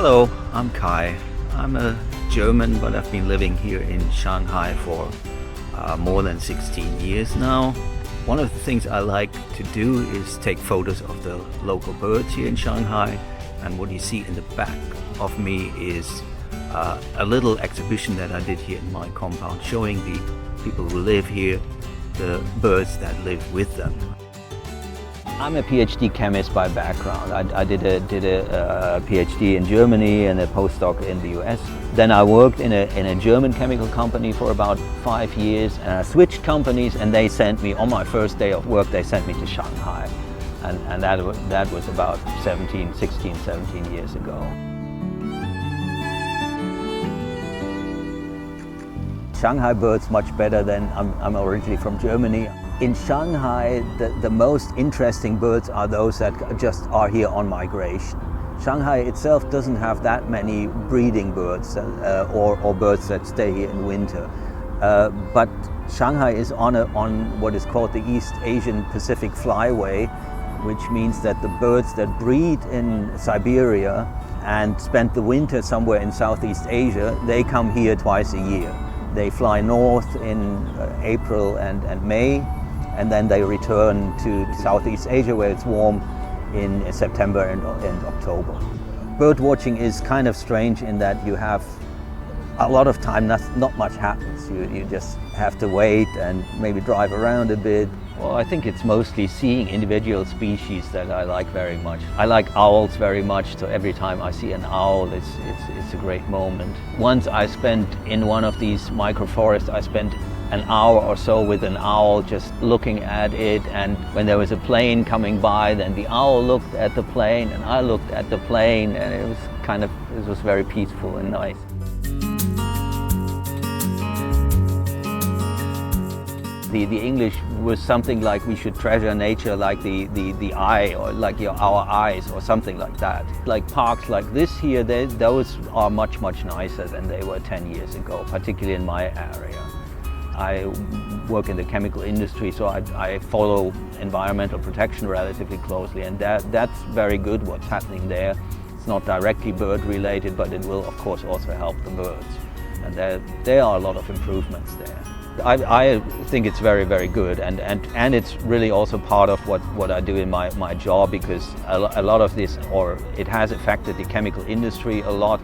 Hello, I'm Kai. I'm a German, but I've been living here in Shanghai for more than 16 years now. One of the things I like to do is take photos of the local birds here in Shanghai, and what you see in the back of me is a little exhibition that I did here in my compound, showing the people who live here the birds that live with them. I'm a PhD chemist by background. I did a PhD in Germany and a postdoc in the US. Then I worked in a German chemical company for about 5 years, and I switched companies, and they sent me, on my first day of work, they sent me to Shanghai. And that was about 16, 17 years ago. Shanghai Bird's much better than, I'm originally from Germany. In Shanghai, the most interesting birds are those that just are here on migration. Shanghai itself doesn't have that many breeding birds or birds that stay here in winter. But Shanghai is on what is called the East Asian Pacific Flyway, which means that the birds that breed in Siberia and spend the winter somewhere in Southeast Asia, they come here twice a year. They fly north in April and May, and then they return to Southeast Asia where it's warm in September and October. Bird watching is kind of strange in that you have a lot of time, not much happens. You just have to wait and maybe drive around a bit. Well, I think it's mostly seeing individual species that I like very much. I like owls very much, so every time I see an owl, it's a great moment. Once I spent in one of these microforests, I spent an hour or so with an owl just looking at it, and when there was a plane coming by, then the owl looked at the plane and I looked at the plane, and it was very peaceful and nice. The English was something like we should treasure nature like the eye, or like our eyes, or something like that. Like parks like this here, those are much nicer than they were 10 years ago, particularly in my area. I work in the chemical industry, so I follow environmental protection relatively closely, and that's very good what's happening there. It's not directly bird related, but it will of course also help the birds, and there are a lot of improvements there. I think it's very good, and it's really also part of what I do in my job, because a lot of this, or it has affected the chemical industry a lot.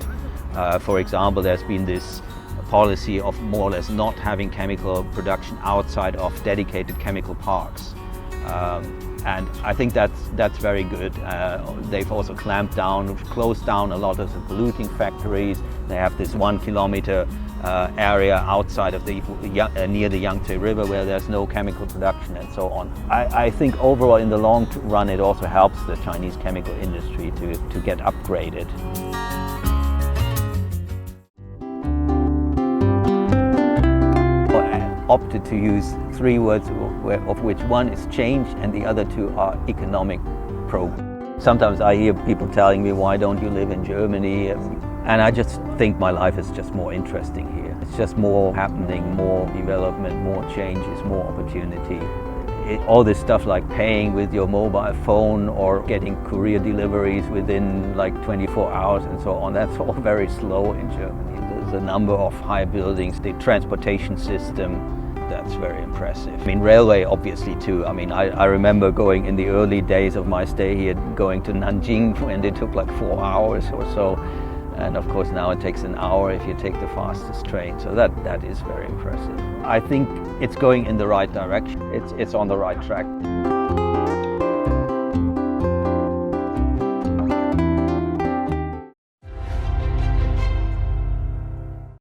For example, there's been this policy of more or less not having chemical production outside of dedicated chemical parks. And I think that's very good. They've also clamped down, closed down a lot of the polluting factories. They have this 1 kilometer area outside of near the Yangtze River where there's no chemical production and so on. I think overall in the long run it also helps the Chinese chemical industry to get upgraded. I opted to use 3 words, of which one is change and the other 2 are economic progress. Sometimes I hear people telling me, why don't you live in Germany? And I just think my life is just more interesting here. It's just more happening, more development, more changes, more opportunity. All this stuff like paying with your mobile phone or getting courier deliveries within like 24 hours and so on, that's all very slow in Germany. There's a number of high buildings, the transportation system, that's very impressive. I mean, railway obviously too. I mean, I remember going in the early days of my stay here, going to Nanjing when it took like 4 hours or so. And of course now it takes an hour if you take the fastest train. So that is very impressive. I think it's going in the right direction. It's on the right track.